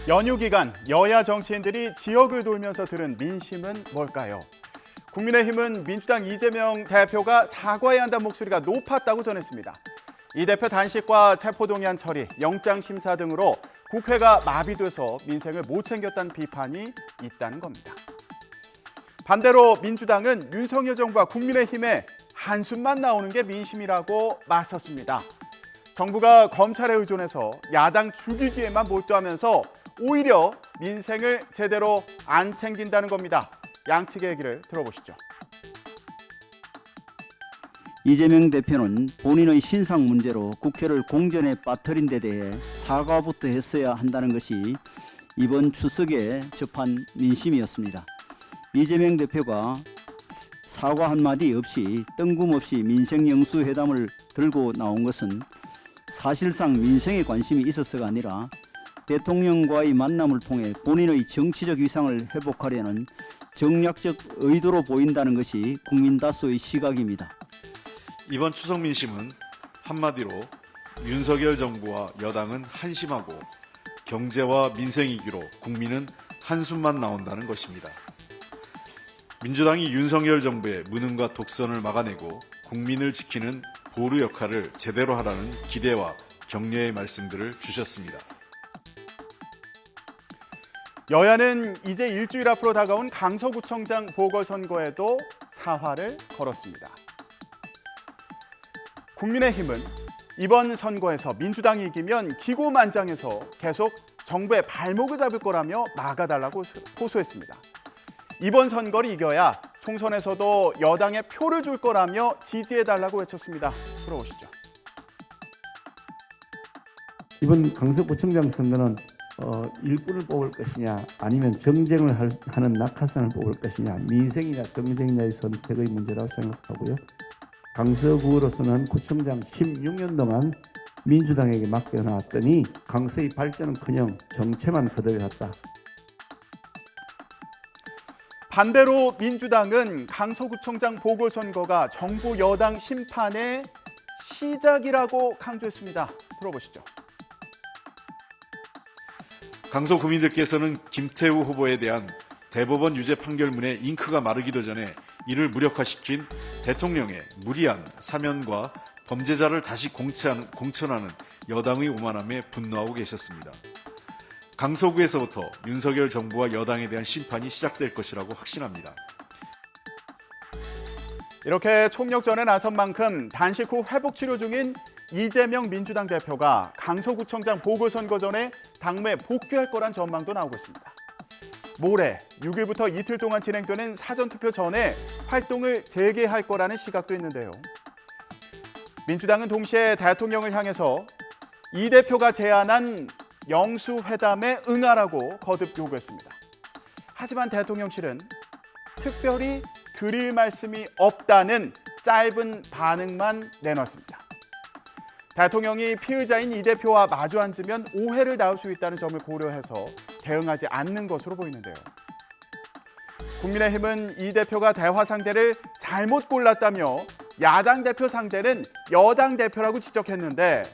연휴 기간 여야 정치인들이 지역을 돌면서 들은 민심은 뭘까요? 국민의힘은 민주당 이재명 대표가 사과해야 한다는 목소리가 높았다고 전했습니다. 이 대표 단식과 체포동의안 처리, 영장 심사 등으로 국회가 마비돼서 민생을 못 챙겼다는 비판이 있다는 겁니다. 반대로 민주당은 윤석열 정부와 국민의힘의 한숨만 나오는 게 민심이라고 맞섰습니다. 정부가 검찰에 의존해서 야당 죽이기에만 몰두하면서 오히려 민생을 제대로 안 챙긴다는 겁니다. 양측의 얘기를 들어보시죠. 이재명 대표는 본인의 신상 문제로 국회를 공전에 빠뜨린 데 대해 사과부터 했어야 한다는 것이 이번 추석에 접한 민심이었습니다. 이재명 대표가 사과 한마디 없이 뜬금없이 민생영수회담을 들고 나온 것은 사실상 민생에 관심이 있어서가 아니라 대통령과의 만남을 통해 본인의 정치적 위상을 회복하려는 정략적 의도로 보인다는 것이 국민 다수의 시각입니다. 이번 추석 민심은 한마디로 윤석열 정부와 여당은 한심하고 경제와 민생 위기로 국민은 한숨만 나온다는 것입니다. 민주당이 윤석열 정부의 무능과 독선을 막아내고 국민을 지키는 보루 역할을 제대로 하라는 기대와 격려의 말씀들을 주셨습니다. 여야는 이제 일주일 앞으로 다가온 강서구청장 보궐선거에도 사활을 걸었습니다. 국민의힘은 이번 선거에서 민주당이 이기면 기고만장해서 계속 정부의 발목을 잡을 거라며 막아달라고 호소했습니다. 이번 선거를 이겨야 총선에서도 여당에 표를 줄 거라며 지지해달라고 외쳤습니다. 들어보시죠. 이번 강서구청장 선거는 일꾼을 뽑을 것이냐 아니면 정쟁을 하는 낙하산을 뽑을 것이냐 민생이냐 정쟁이냐의 선택의 문제라고 생각하고요. 강서구로서는 구청장 16년 동안 민주당에게 맡겨놨더니 강서의 발전은커녕 정체만 거듭해왔다. 반대로 민주당은 강서구청장 보궐선거가 정부 여당 심판의 시작이라고 강조했습니다. 들어보시죠. 강서 구민들께서는 김태우 후보에 대한 대법원 유죄 판결문에 잉크가 마르기도 전에 이를 무력화시킨 대통령의 무리한 사면과 범죄자를 다시 공천하는 여당의 오만함에 분노하고 계셨습니다. 강서구에서부터 윤석열 정부와 여당에 대한 심판이 시작될 것이라고 확신합니다. 이렇게 총력전에 나선 만큼 단식 후 회복치료 중인 이재명 민주당 대표가 강서구청장 보궐선거 전에 당무에 복귀할 거란 전망도 나오고 있습니다. 모레 6일부터 이틀 동안 진행되는 사전투표 전에 활동을 재개할 거라는 시각도 있는데요. 민주당은 동시에 대통령을 향해서 이 대표가 제안한 영수회담에 응하라고 거듭 요구했습니다. 하지만 대통령실은 특별히 드릴 말씀이 없다는 짧은 반응만 내놨습니다. 대통령이 피의자인 이 대표와 마주 앉으면 오해를 낳을 수 있다는 점을 고려해서 대응하지 않는 것으로 보이는데요. 국민의힘은 이 대표가 대화 상대를 잘못 골랐다며 야당 대표 상대는 여당 대표라고 지적했는데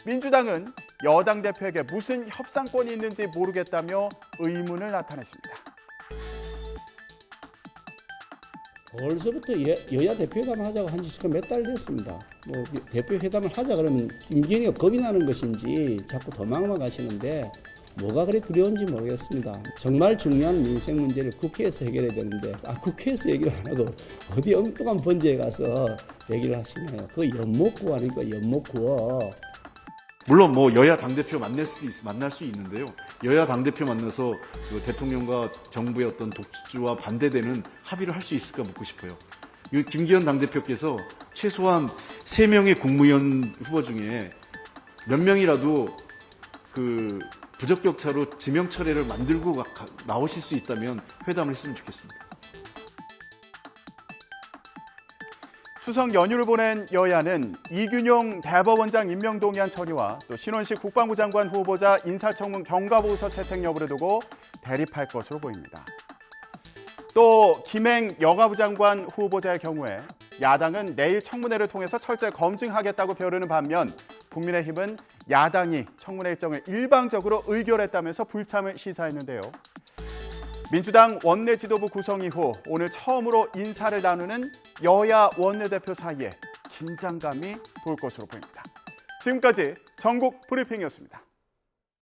민주당은 여당 대표에게 무슨 협상권이 있는지 모르겠다며 의문을 나타냈습니다. 벌써부터 여야 대표회담을 하자고 한 지 지금 몇 달 됐습니다. 대표회담을 하자 그러면 김기현이가 겁이 나는 것인지 자꾸 도망만 가시는데 뭐가 그리 두려운지 모르겠습니다. 정말 중요한 민생 문제를 국회에서 해결해야 되는데 국회에서 얘기를 안 하고 어디 엉뚱한 번제에 가서 얘기를 하시네요. 그거 엿먹고 하니까 엿먹고. 물론 여야 당대표 만날 수 있는데요. 여야 당대표 만나서 대통령과 정부의 어떤 독주와 반대되는 합의를 할 수 있을까 묻고 싶어요. 김기현 당대표께서 최소한 3명의 국무위원 후보 중에 몇 명이라도 부적격차로 지명 철회를 만들고 나오실 수 있다면 회담을 했으면 좋겠습니다. 추석 연휴를 보낸 여야는 이균용 대법원장 임명동의안 처리와 또 신원식 국방부 장관 후보자 인사청문 경과보고서 채택 여부를 두고 대립할 것으로 보입니다. 또 김행 여가부 장관 후보자의 경우에 야당은 내일 청문회를 통해서 철저히 검증하겠다고 벼르는 반면 국민의힘은 야당이 청문회 일정을 일방적으로 의결했다면서 불참을 시사했는데요. 민주당 원내 지도부 구성 이후 오늘 처음으로 인사를 나누는 여야 원내대표 사이에 긴장감이 돌 것으로 보입니다. 지금까지 전국 브리핑이었습니다.